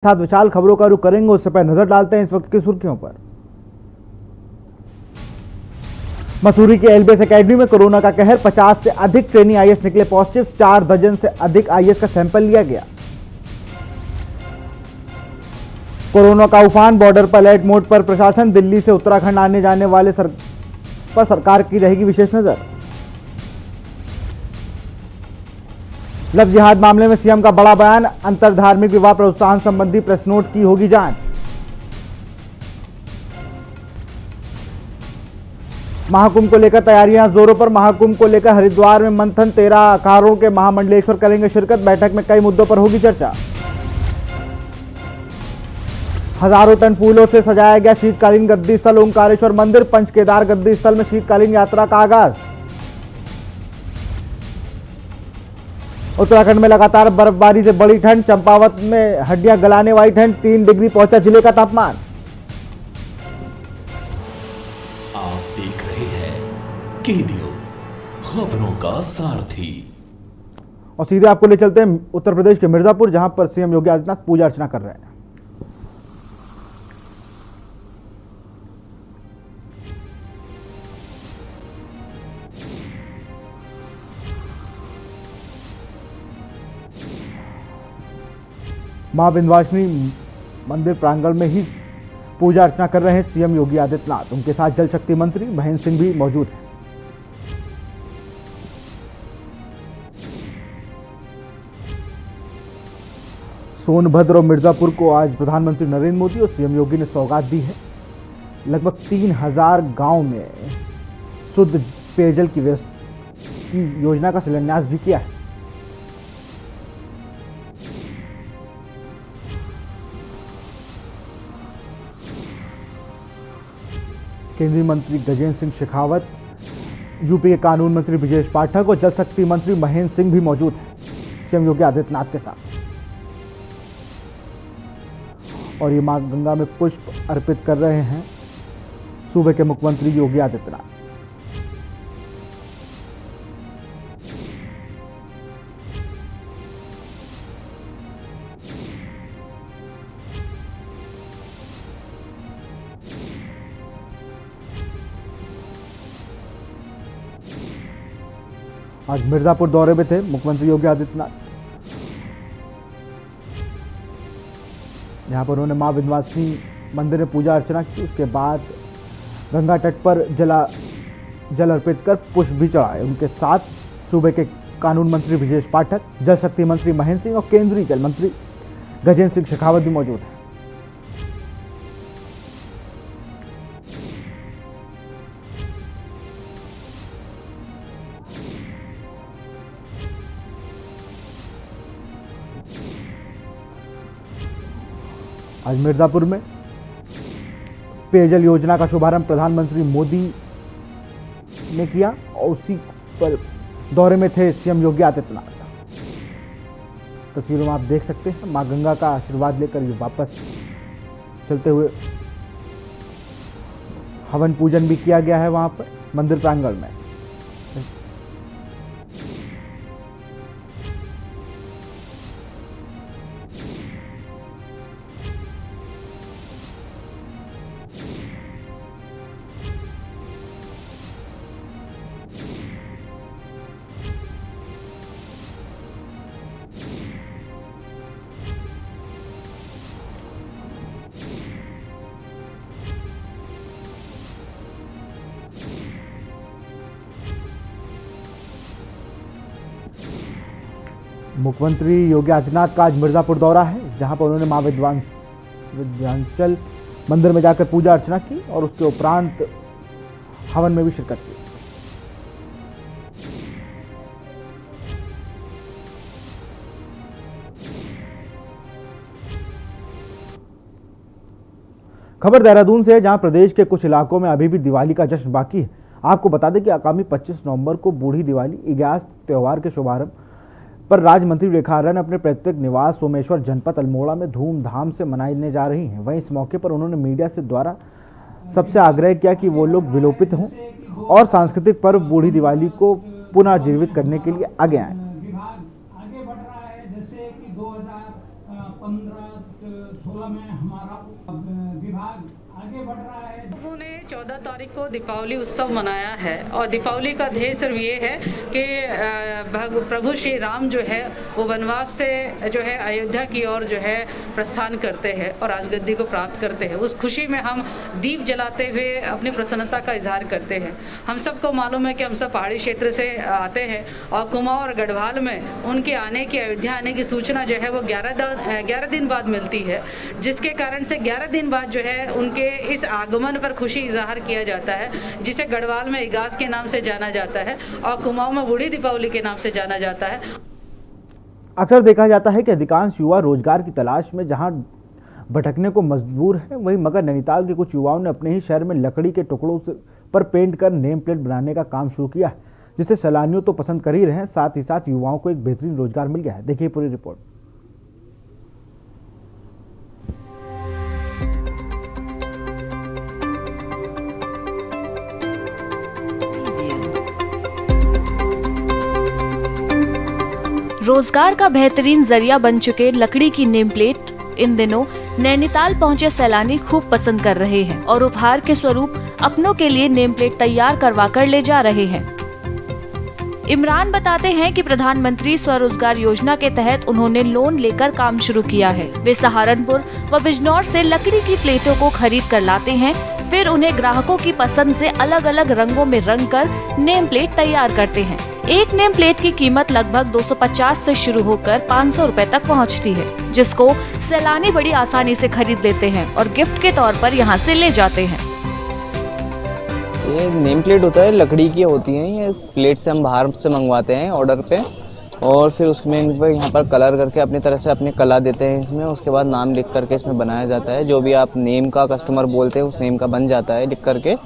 साथ विशाल खबरों का रुख करेंगे, उससे पहले नजर डालते हैं इस वक्त की सुर्खियों पर। मसूरी के एलबीएस एकेडमी में कोरोना का कहर, 50 से अधिक ट्रेनी आईएएस निकले पॉजिटिव, 4 दर्जन से अधिक आईएएस का सैंपल लिया गया। कोरोना का उफान, बॉर्डर पर अलर्ट मोड पर प्रशासन, दिल्ली से उत्तराखंड आने जाने वाले पर सरकार की रहेगी विशेष नजर। लव जिहाद मामले में सीएम का बड़ा बयान, अंतर धार्मिक विवाह प्रोत्साहन संबंधी प्रेस नोट की होगी जांच। महाकुंभ को लेकर तैयारियां जोरों पर, महाकुंभ को लेकर हरिद्वार में मंथन, 13 अखाड़ों के महामंडलेश्वर करेंगे शिरकत, बैठक में कई मुद्दों पर होगी चर्चा। हजारों टन फूलों से सजाया गया शीतकालीन गद्दी स्थल ओंकारेश्वर मंदिर, पंचकेदार गद्दी स्थल में शीतकालीन यात्रा का आगाज। उत्तराखंड में लगातार बर्फबारी से बड़ी ठंड, चंपावत में हड्डियां गलाने वाली ठंड, 3 डिग्री पहुंचा जिले का तापमान। आप देख रहे हैं के न्यूज, खबरों का सारथी। और सीधे आपको ले चलते हैं उत्तर प्रदेश के मिर्जापुर, जहां पर सीएम योगी आदित्यनाथ पूजा अर्चना कर रहे हैं। मां विंध्यवासिनी मंदिर प्रांगण में ही पूजा अर्चना कर रहे हैं सीएम योगी आदित्यनाथ। उनके साथ जल शक्ति मंत्री महेंद्र सिंह भी मौजूद हैं। सोनभद्र और मिर्जापुर को आज प्रधानमंत्री नरेंद्र मोदी और सीएम योगी ने सौगात दी है। लगभग 3000 गांव में शुद्ध पेयजल की योजना का शिलान्यास भी किया है। केंद्रीय मंत्री गजेंद्र सिंह शेखावत, यूपी के कानून मंत्री ब्रजेश पाठक और जल शक्ति मंत्री महेंद्र सिंह भी मौजूद हैं सीएम योगी आदित्यनाथ के साथ। और ये मां गंगा में पुष्प अर्पित कर रहे हैं सूबे के मुख्यमंत्री योगी आदित्यनाथ। आज मिर्जापुर दौरे में थे मुख्यमंत्री योगी आदित्यनाथ। यहां पर उन्होंने मां विंध्यवासिनी मंदिर में पूजा अर्चना की, उसके बाद गंगा तट पर जल अर्पित कर पुष्प भी चढ़ाए। उनके साथ सूबे के कानून मंत्री ब्रजेश पाठक, जल शक्ति मंत्री महेंद्र सिंह और केंद्रीय जल मंत्री गजेंद्र सिंह शेखावत भी मौजूद हैं। आज मिर्जापुर में पेयजल योजना का शुभारंभ प्रधानमंत्री मोदी ने किया और उसी पर दौरे में थे सीएम योगी आदित्यनाथ। तस्वीरों में आप देख सकते हैं मां गंगा का आशीर्वाद लेकर ये वापस चलते हुए हवन पूजन भी किया गया है वहां पर मंदिर प्रांगण में। मुख्यमंत्री योगी आदित्यनाथ का आज मिर्जापुर दौरा है, जहां पर उन्होंने मां विंध्याचल मंदिर में जाकर पूजा अर्चना की और उसके उपरांत हवन में भी शिरकत की। खबर देहरादून से है, जहां प्रदेश के कुछ इलाकों में अभी भी दिवाली का जश्न बाकी है। आपको बता दें कि आगामी 25 नवंबर को बूढ़ी दिवाली इग्यास त्योहार के शुभारंभ पर राज्य मंत्री रेखा आर्य अपने पैतृक निवास सोमेश्वर जनपद अल्मोड़ा में धूमधाम से मनाने जा रही हैं। वहीं इस मौके पर उन्होंने मीडिया से द्वारा सबसे आग्रह किया कि वो लोग विलोपित हों और सांस्कृतिक पर्व बूढ़ी दिवाली को पुनर्जीवित करने के लिए आगे आए। विभाग आगे बढ़ रहा है, जैसे कि 2015 2016 में हमारा विभाग आगे बढ़ रहा है। लोगों ने 14 तारीख को दीपावली उत्सव मनाया है और दीपावली का ध्येय सिर्फ ये है कि प्रभु श्री राम जो है वो वनवास से जो है अयोध्या की ओर जो है प्रस्थान करते हैं और राजगद्दी को प्राप्त करते हैं। उस खुशी में हम दीप जलाते हुए अपनी प्रसन्नता का इजहार करते हैं। हम सबको मालूम है कि हम सब पहाड़ी क्षेत्र से आते हैं और कुमाऊं और गढ़वाल में उनके आने की, अयोध्या आने की सूचना जो है वो 11 दिन बाद मिलती है, जिसके कारण से 11 दिन बाद जो है उनके इस आगमन पर खुशी इजहार किया जाता है, जिसे गढ़वाल में इगास के नाम से जाना जाता है और कुमाऊं में बूढ़ी दीपावली के नाम से जाना जाता है। अक्सर देखा जाता है कि अधिकांश युवा रोजगार की तलाश में जहां भटकने को मजबूर है, वहीं मगर नैनीताल के कुछ युवाओं ने अपने ही शहर में लकड़ी के टुकड़ों पर पेंट कर नेम प्लेट बनाने का काम शुरू किया है, जिसे सैलानियों तो पसंद कर ही रहे हैं, साथ ही साथ युवाओं को एक बेहतरीन रोजगार मिल गया है। देखिए पूरी रिपोर्ट। रोजगार का बेहतरीन जरिया बन चुके लकड़ी की नेम प्लेट इन दिनों नैनीताल पहुंचे सैलानी खूब पसंद कर रहे हैं और उपहार के स्वरूप अपनों के लिए नेम प्लेट तैयार करवा कर ले जा रहे हैं। इमरान बताते हैं कि प्रधानमंत्री स्वरोजगार योजना के तहत उन्होंने लोन लेकर काम शुरू किया है। वे सहारनपुर व बिजनौर से लकड़ी की प्लेटों को खरीद कर लाते हैं, फिर उन्हें ग्राहकों की पसंद से अलग अलग रंगों में रंग कर नेम प्लेट तैयार करते हैं। एक नेम प्लेट की कीमत लगभग 250 से शुरू होकर 500 रुपए तक पहुंचती है, जिसको सैलानी बड़ी आसानी से खरीद लेते हैं और गिफ्ट के तौर पर यहां से ले जाते हैं। ये नेम प्लेट होता है, लकड़ी की होती हैं। ये प्लेट से हम बाहर से मंगवाते हैं ऑर्डर पे, और फिर उसमें यहाँ पर कलर करके अपनी तरह से अपनी कला देते हैं इसमें। उसके बाद नाम लिख करके इसमें बनाया जाता है। जो भी आप नेम का कस्टमर बोलते हैं उस नेम का बन जाता है लिख करके,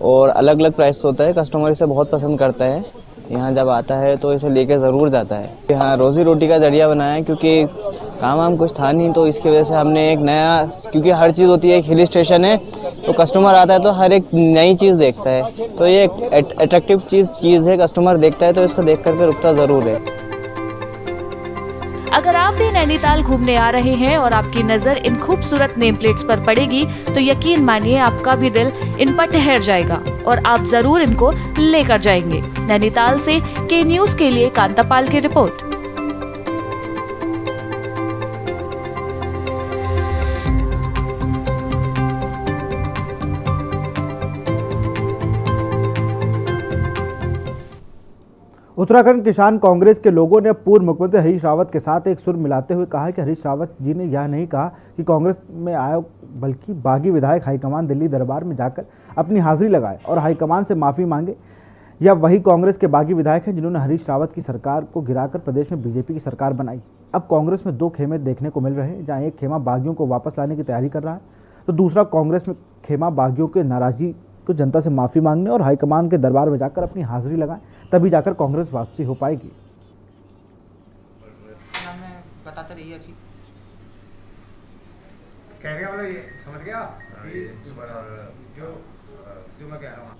और अलग अलग प्राइस होता है। कस्टमर इसे बहुत पसंद करता है, यहाँ जब आता है तो इसे लेके ज़रूर जाता है। यहाँ रोज़ी रोटी का जरिया बनाया है, क्योंकि काम वाम कुछ था नहीं, तो इसकी वजह से हमने एक नया, क्योंकि हर चीज़ होती है, एक हिल स्टेशन है तो कस्टमर आता है तो हर एक नई चीज़ देखता है, तो ये एक अट्रैक्टिव चीज़ है। कस्टमर देखता है तो इसको देख करके रुकता ज़रूर है। अगर आप भी नैनीताल घूमने आ रहे हैं और आपकी नजर इन खूबसूरत नेम प्लेट्स पर पड़ेगी तो यकीन मानिए आपका भी दिल इन पर ठहर जाएगा और आप जरूर इनको लेकर जाएंगे। नैनीताल से के न्यूज के लिए कांतापाल की रिपोर्ट। उत्तराखंड किसान कांग्रेस के लोगों ने पूर्व मुख्यमंत्री हरीश रावत के साथ एक सुर मिलाते हुए कहा कि हरीश रावत जी ने यह नहीं कहा कि कांग्रेस में आए, बल्कि बागी विधायक हाईकमान दिल्ली दरबार में जाकर अपनी हाजिरी लगाए और हाईकमान से माफ़ी मांगे। या वही कांग्रेस के बागी विधायक हैं जिन्होंने हरीश रावत की सरकार को गिराकर प्रदेश में बीजेपी की सरकार बनाई। अब कांग्रेस में दो खेमे देखने को मिल रहे हैं, जहाँ एक खेमा बागियों को वापस लाने की तैयारी कर रहा है तो दूसरा कांग्रेस में खेमा बागियों के नाराजगी को जनता से माफ़ी मांगने और हाईकमान के दरबार में जाकर अपनी हाजिरी लगाएं, तभी जाकर कांग्रेस वापसी हो पाएगी। बताते रहिए अच्छी कहने वाला ये समझ गया जो मैं कह रहा हूँ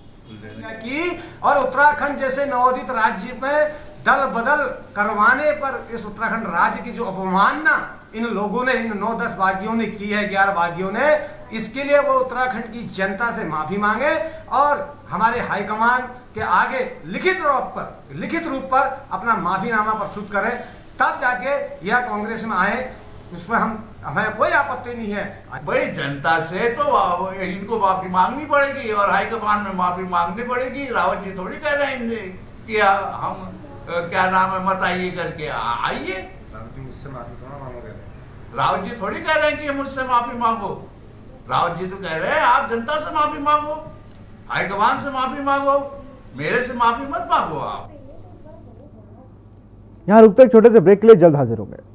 कि, और उत्तराखंड जैसे नवोदित राज्य में दल बदल करवाने पर इस उत्तराखंड राज्य की जो अपमानना इन लोगों ने, इन 9-10 बागियों ने की है, 11 बागियों ने, इसके लिए वो उत्तराखंड की जनता से माफी मांगे और हमारे हाईकमान के आगे लिखित रूप पर अपना माफीनामा प्रस्तुत करें, तब जाके यह कांग्रेस में आए। उसमें हमें कोई आपत्ति नहीं है। भाई जनता से तो इनको माफी मांगनी पड़ेगी और हाईकमान में माफी मांगनी पड़ेगी। रावत जी थोड़ी कह रहे हैं कि हम क्या नाम है मत आइए करके आइए। मुझसे माफी थोड़ा मांगोगे? रावत जी थोड़ी कह रहे हैं कि मुझसे माफी मांगो। रावत जी तो कह रहे हैं आप जनता से माफी मांगो, हाईकमान से माफी मांगो, मेरे से माफी मत मांगो। आप यहाँ रुकते एक छोटे से ब्रेक के लिए, जल्द हाजिर होंगे।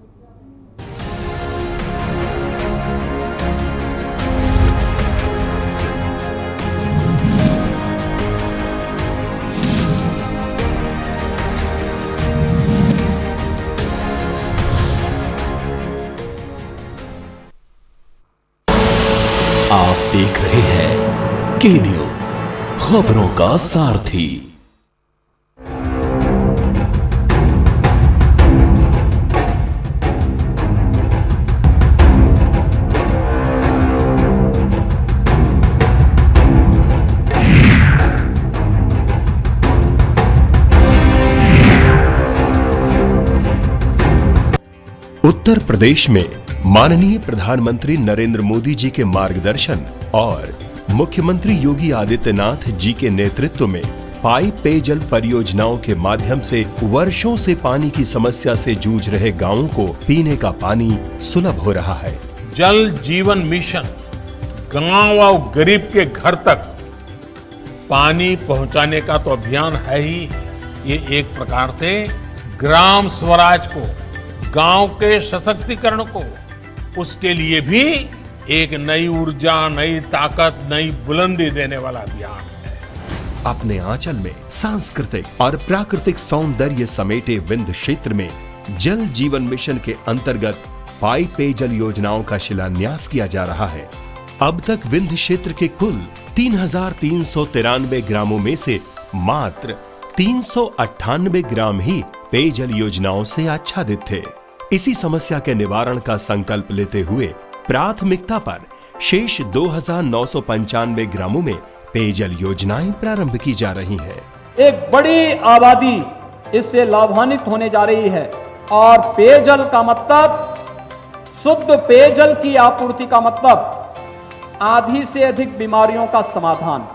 आप देख रहे हैं के न्यूज, खबरों का सारथी। उत्तर प्रदेश में माननीय प्रधानमंत्री नरेंद्र मोदी जी के मार्गदर्शन और मुख्यमंत्री योगी आदित्यनाथ जी के नेतृत्व में पाइप पेयजल परियोजनाओं के माध्यम से वर्षों से पानी की समस्या से जूझ रहे गांवों को पीने का पानी सुलभ हो रहा है। जल जीवन मिशन गांव और गरीब के घर तक पानी पहुंचाने का तो अभियान है ही। ये एक प्रकार से ग्राम स्वराज को, गांव के सशक्तिकरण को, उसके लिए भी एक नई ऊर्जा, नई ताकत, नई बुलंदी देने वाला अभियान है। अपने आंचल में सांस्कृतिक और प्राकृतिक सौंदर्य समेटे विंध्य क्षेत्र में जल जीवन मिशन के अंतर्गत पाइप पेयजल योजनाओं का शिलान्यास किया जा रहा है। अब तक विंध्य क्षेत्र के कुल 3,393 ग्रामों में से मात्र 398 ग्राम ही पेयजल योजनाओं से आच्छादित थे। इसी समस्या के निवारण का संकल्प लेते हुए प्राथमिकता पर शेष 2,995 ग्रामों में पेयजल योजनाएं प्रारंभ की जा रही हैं। एक बड़ी आबादी इससे लाभान्वित होने जा रही है और पेयजल का मतलब, शुद्ध पेयजल की आपूर्ति का मतलब आधी से अधिक बीमारियों का समाधान।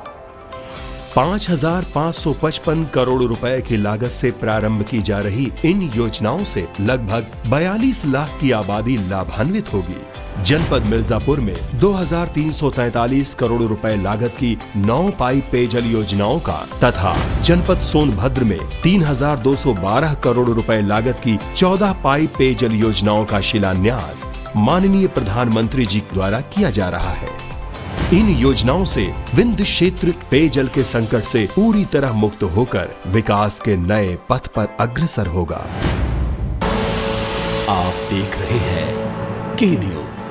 5,555 करोड़ रुपए की लागत से प्रारंभ की जा रही इन योजनाओं से लगभग 42 लाख की आबादी लाभान्वित होगी। जनपद मिर्जापुर में 2,343 करोड़ रुपए लागत की 9 पाइप पेयजल योजनाओं का तथा जनपद सोनभद्र में 3,212 करोड़ रुपए लागत की 14 पाइप पेयजल योजनाओं का शिलान्यास माननीय प्रधानमंत्री जी द्वारा किया जा रहा है। इन योजनाओं से विंध्य क्षेत्र पेयजल के संकट से पूरी तरह मुक्त होकर विकास के नए पथ पर अग्रसर होगा। आप देख रहे हैं के न्यूज,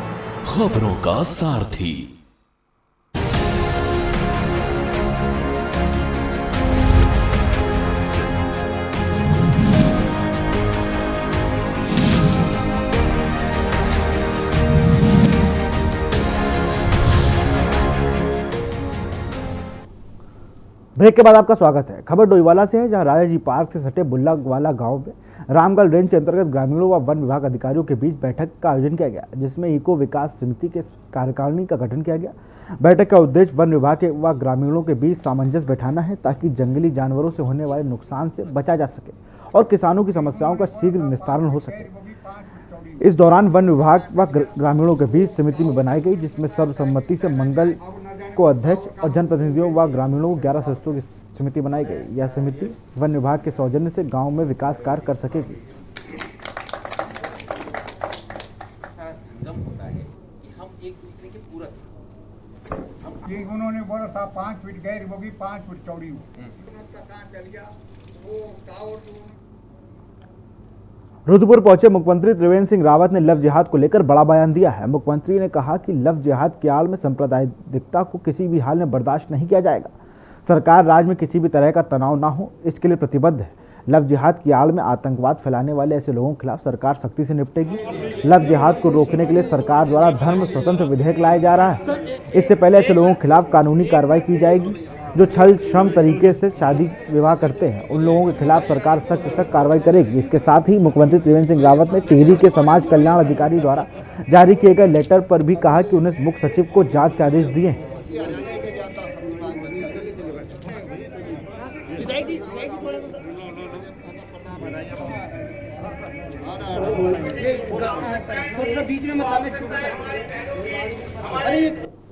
खबरों का सारथी। ब्रेक के बाद आपका स्वागत है। खबर डोईवाला से है, जहां राजाजी पार्क से सटे बुल्लावाला गांव में रामगढ़ रेंज के अंतर्गत ग्रामीणों व वन विभाग अधिकारियों के बीच बैठक का आयोजन किया गया, जिसमें इको विकास समिति के कार्यकारिणी का गठन किया गया। बैठक का उद्देश्य वन विभाग व ग्रामीणों के बीच सामंजस्य बैठाना है, ताकि जंगली जानवरों से होने वाले नुकसान से बचा जा सके और किसानों की समस्याओं का शीघ्र निस्तारण हो सके। इस दौरान वन विभाग व ग्रामीणों के बीच समिति में बनाई गई, जिसमें सर्वसम्मति से मंगल को अध्यक्ष और जनप्रतिनिधियों व ग्रामीणों को 11 सदस्यों की समिति बनाई गई। यह समिति वन विभाग के सौजन्य से गांव में विकास कार्य कर सकेगी। ये उन्होंने बोला था 5 फीट गहरी होगी, 5 फीट चौड़ी हो। रुद्रपुर पहुंचे मुख्यमंत्री त्रिवेंद्र सिंह रावत ने लव जिहाद को लेकर बड़ा बयान दिया है। मुख्यमंत्री ने कहा कि लव जिहाद की आड़ में सांप्रदायिकता को किसी भी हाल में बर्दाश्त नहीं किया जाएगा। सरकार राज्य में किसी भी तरह का तनाव ना हो, इसके लिए प्रतिबद्ध है। लव जिहाद की आड़ में आतंकवाद फैलाने वाले ऐसे लोगों के खिलाफ सरकार सख्ती से निपटेगी। लव जिहाद को रोकने के लिए सरकार द्वारा धर्म स्वतंत्र विधेयक लाया जा रहा है। इससे पहले ऐसे लोगों के खिलाफ कानूनी कार्रवाई की जाएगी। जो छल छम तरीके से शादी विवाह करते हैं, उन लोगों के खिलाफ सरकार सख्त कार्रवाई करेगी। इसके साथ ही मुख्यमंत्री त्रिवेंद्र सिंह रावत ने टिहरी के समाज कल्याण अधिकारी द्वारा जारी किए गए लेटर पर भी कहा कि उन्हें मुख्य सचिव को जांच के आदेश दिए हैं।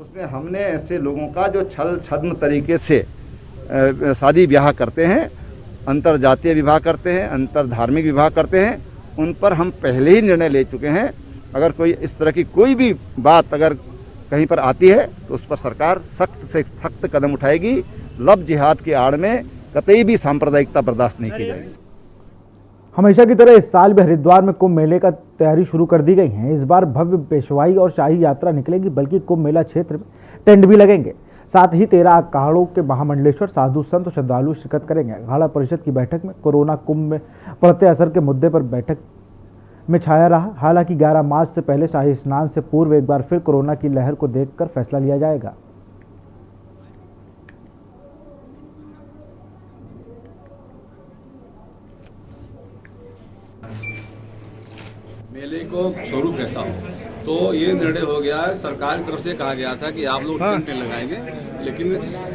उसमें हमने ऐसे लोगों का जो छल छद्म तरीके से शादी ब्याह करते हैं, अंतर जातीय विवाह करते हैं, अंतर धार्मिक विवाह करते हैं, उन पर हम पहले ही निर्णय ले चुके हैं। अगर कोई इस तरह की कोई भी बात अगर कहीं पर आती है तो उस पर सरकार सख्त से सख्त कदम उठाएगी। लव जिहाद की आड़ में कतई भी सांप्रदायिकता बर्दाश्त नहीं की जाएगी। हमेशा की तरह इस साल भी हरिद्वार में कुंभ मेले का तैयारी शुरू कर दी गई है। इस बार भव्य पेशवाई और शाही यात्रा निकलेगी, बल्कि कुंभ मेला क्षेत्र में टेंट भी लगेंगे। साथ ही 13 अखाड़ों के महामंडलेश्वर साधु संत और श्रद्धालु शिरकत करेंगे। अखाड़ा परिषद की बैठक में कोरोना कुंभ में पड़ते असर के मुद्दे पर बैठक में छाया रहा। हालांकि 11 मार्च से पहले शाही स्नान से पूर्व एक बार फिर कोरोना की लहर को देखकर फैसला लिया जाएगा। मेले को तो स्वरूप कैसा हो। तो ये निर्णय हो गया, सरकार की तरफ से कहा गया था कि आप लोग टेंट नहीं लगाएंगे, लेकिन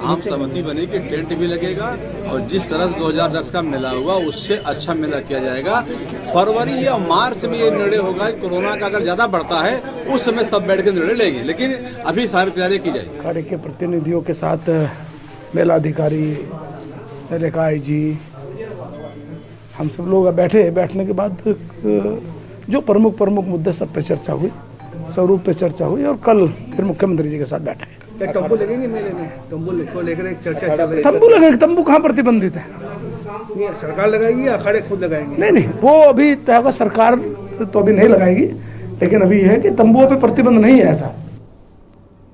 आम सहमति बनी कि टेंट भी लगेगा और जिस तरह 2010 का मेला हुआ उससे अच्छा मेला किया जाएगा। फरवरी या मार्च में ये निर्णय होगा कि कोरोना का अगर ज़्यादा बढ़ता है उस समय सब बैठ के निर्णय लेंगे, लेकिन अभी सारी तैयारी की जाएगी। अखाड़े के प्रतिनिधियों के साथ मेला अधिकारी, रेखाई जी, हम सब लोग बैठने के बाद जो प्रमुख मुद्दे सब पे चर्चा हुई, स्वरूप पे चर्चा हुई और कल फिर मुख्यमंत्री जी के साथ बैठे। क्या तंबू लगेंगे मेले में? तंबू को लेकर एक चर्चा चल रही है। तंबू लगेंगे, तंबू कहाँ प्रतिबंधित है? नहीं, सरकार लगाएगी या अखाड़े खुद लगाएंगे? नहीं, वो अभी तय होगा, सरकार तो अभी नहीं लगाएगी, लेकिन अभी है कि तंबुओं पे प्रतिबंध नहीं है ऐसा।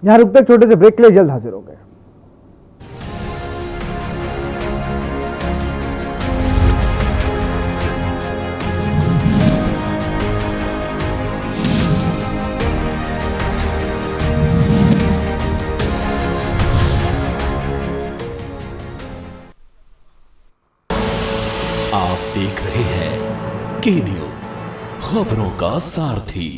यहाँ रुकते एक छोटे से ब्रेक के लिए, जल्द हाजिर होंगे। आप देख रहे हैं के न्यूज, खबरों का सारथी।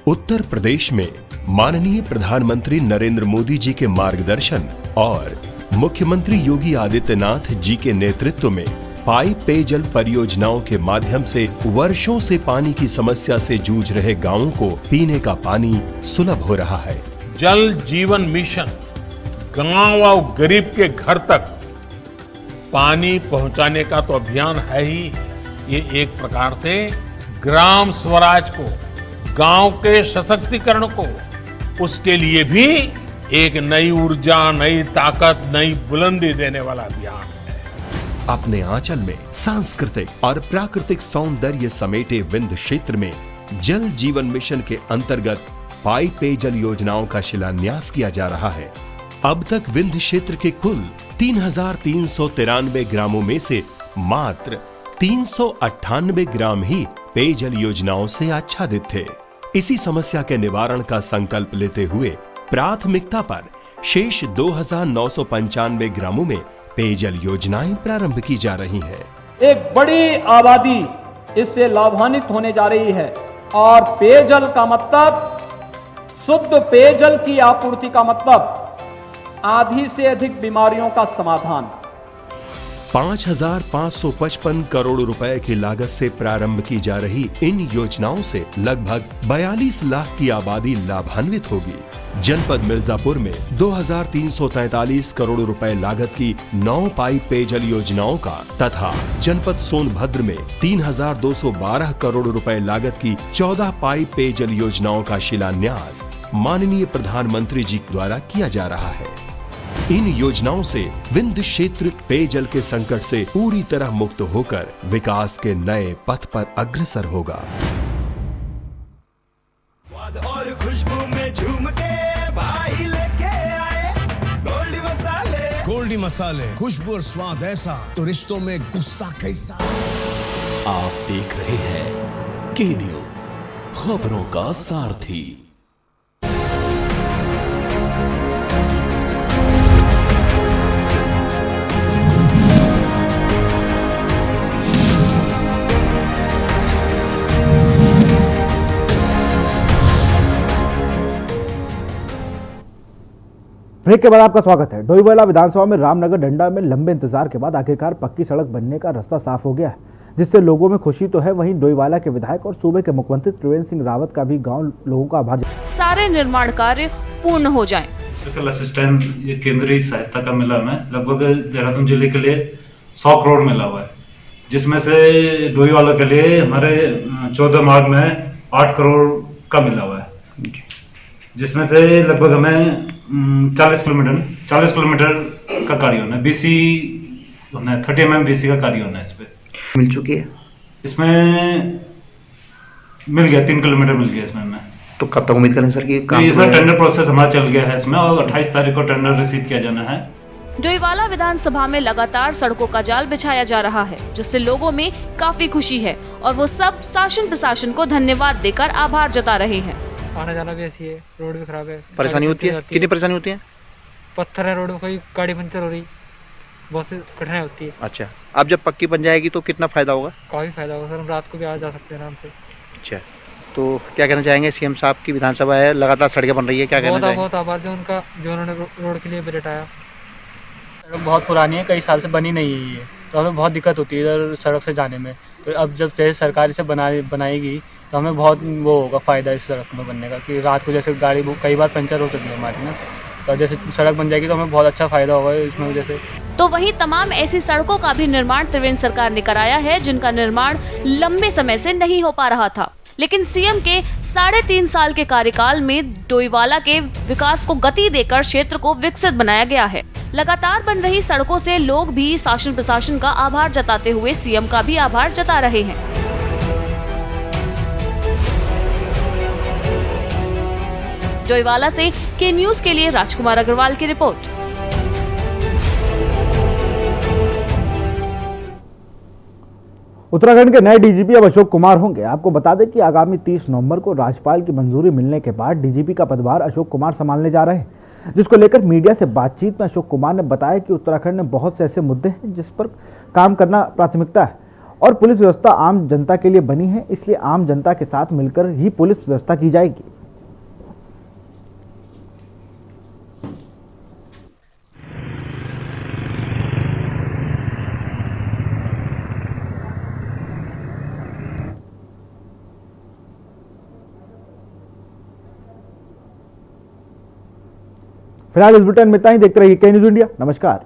उत्तर प्रदेश में माननीय प्रधानमंत्री नरेंद्र मोदी जी के मार्गदर्शन और मुख्यमंत्री योगी आदित्यनाथ जी के नेतृत्व में पाइप पेयजल परियोजनाओं के माध्यम से वर्षों से पानी की समस्या से जूझ रहे गांवों को पीने का पानी सुलभ हो रहा है। जल जीवन मिशन गांव और गरीब के घर तक पानी पहुंचाने का तो अभियान है ही। ये एक प्रकार से ग्राम स्वराज को, गांव के सशक्तिकरण को, उसके लिए भी एक नई ऊर्जा, नई ताकत, नई बुलंदी देने वाला अभियान है। अपने आंचल में सांस्कृतिक और प्राकृतिक सौंदर्य समेटे विंध्य क्षेत्र में जल जीवन मिशन के अंतर्गत पाइप पेयजल योजनाओं का शिलान्यास किया जा रहा है। अब तक विंध्य क्षेत्र के कुल 3,393 ग्रामों में से मात्र 398 ग्राम ही पेयजल योजनाओं से आच्छादित थे। इसी समस्या के निवारण का संकल्प लेते हुए प्राथमिकता पर शेष 2,995 ग्रामों में पेयजल योजनाएं प्रारंभ की जा रही हैं। एक बड़ी आबादी इससे लाभान्वित होने जा रही है और पेयजल का मतलब, शुद्ध पेयजल की आपूर्ति का मतलब आधी से अधिक बीमारियों का समाधान। 5,555 करोड़ रुपए की लागत से प्रारंभ की जा रही इन योजनाओं से लगभग 42 लाख की आबादी लाभान्वित होगी। जनपद मिर्जापुर में 2,343 करोड़ रुपए लागत की 9 पाइप पेयजल योजनाओं का तथा जनपद सोनभद्र में 3,212 करोड़ रुपए लागत की 14 पाइप पेयजल योजनाओं का शिलान्यास माननीय प्रधानमंत्री जी द्वारा किया जा रहा है। इन योजनाओं से विंध्य क्षेत्र पेयजल के संकट से पूरी तरह मुक्त होकर विकास के नए पथ पर अग्रसर होगा। और खुशबू में झूम के भाई लेके आए गोल्डी मसाले, खुशबू और स्वाद ऐसा तो रिश्तों में गुस्सा कैसा। आप देख रहे हैं के न्यूज, खबरों का सारथी। ब्रेक के बाद आपका स्वागत है। डोईवाला विधानसभा में रामनगर डंडा में लंबे इंतजार के बाद आखिरकार पक्की सड़क बनने का रास्ता साफ हो गया है, जिससे लोगों में खुशी तो है, वहीं डोईवाला के विधायक और सूबे के मुख्यमंत्री त्रिवेंद्र सिंह रावत का भी गांव लोगों का आभार। सारे निर्माण कार्य पूर्ण हो जाएं। स्पेशल असिस्टेंट ये केंद्रीय सहायता का मिला में लगभग देहरादून जिले के लिए 100 करोड़ मिला हुआ है, जिसमें से डोईवाला के लिए हमारे 14 मार्च में 8 करोड़ का मिला हुआ है, जिसमें से लगभग हमें 40 किलोमीटर का कार्य होना है, BC होना है, 30 mm BC का कार्य होना है। इस पे मिल चुकी है, इसमें मिल गया 3 किलोमीटर मिल गया इसमें हमें। तो कब तक उम्मीद करें सर कि इसमें टेंडर प्रोसेस हमारा चल गया है इसमें, और 28 तारीख को टेंडर रिसीव किया जाना है डोईवाला विधानसभा में लगातार सड़कों का जाल बिछाया जा रहा है, जिससे लोगों में काफी खुशी है और वो सब शासन प्रशासन को धन्यवाद देकर आभार जता रहे हैं। आना जाना भी ऐसी है, रोड भी खराब है। परेशानी होती है? कितनी परेशानी होती है? पत्थर है रोड में, कोई गाड़ी पंचर हो रही, बहुत सी कठिनाई होती है। अच्छा, अब जब पक्की बन जाएगी तो कितना फायदा होगा? काफी फायदा होगा सर, हम रात को भी आ जा सकते हैं आराम से। अच्छा, तो क्या कहना चाहेंगे? सीएम साहब की विधानसभा है, लगातार सड़कें बन रही है, क्या कहना चाहेंगे? बहुत आभार जो उनका, जो उन्होंने रोड के लिए बजट आया। सड़क बहुत पुरानी है, कई साल से बनी नहीं है ये, तो हमें बहुत दिक्कत होती है इधर सड़क से जाने में। तो अब जब जैसे सरकार इसे बनाएगी तो हमें बहुत वो होगा फ़ायदा इस सड़क में बनने का, कि रात को जैसे गाड़ी कई बार पंचर हो चुकी है हमारी ना, तो जैसे सड़क बन जाएगी तो हमें बहुत अच्छा फ़ायदा होगा इसमें वजह से। तो वहीं तमाम ऐसी सड़कों का भी निर्माण त्रिवेंद्र सरकार ने कराया है, जिनका निर्माण लंबे समय से नहीं हो पा रहा था। लेकिन सीएम के 3.5 साल के कार्यकाल में डोईवाला के विकास को गति देकर क्षेत्र को विकसित बनाया गया है। लगातार बन रही सड़कों से लोग भी शासन प्रशासन का आभार जताते हुए सीएम का भी आभार जता रहे हैं। डोईवाला से के न्यूज के लिए राजकुमार अग्रवाल की रिपोर्ट। उत्तराखंड के नए डीजीपी अब अशोक कुमार होंगे। आपको बता दें कि आगामी 30 नवंबर को राज्यपाल की मंजूरी मिलने के बाद डीजीपी का पदभार अशोक कुमार संभालने जा रहे हैं, जिसको लेकर मीडिया से बातचीत में अशोक कुमार ने बताया कि उत्तराखंड में बहुत से ऐसे मुद्दे हैं जिस पर काम करना प्राथमिकता है और पुलिस व्यवस्था आम जनता के लिए बनी है, इसलिए आम जनता के साथ मिलकर ही पुलिस व्यवस्था की जाएगी। फिलहाल इस बुलेटिन में इतना ही। देखते रहिए के न्यूज इंडिया। नमस्कार।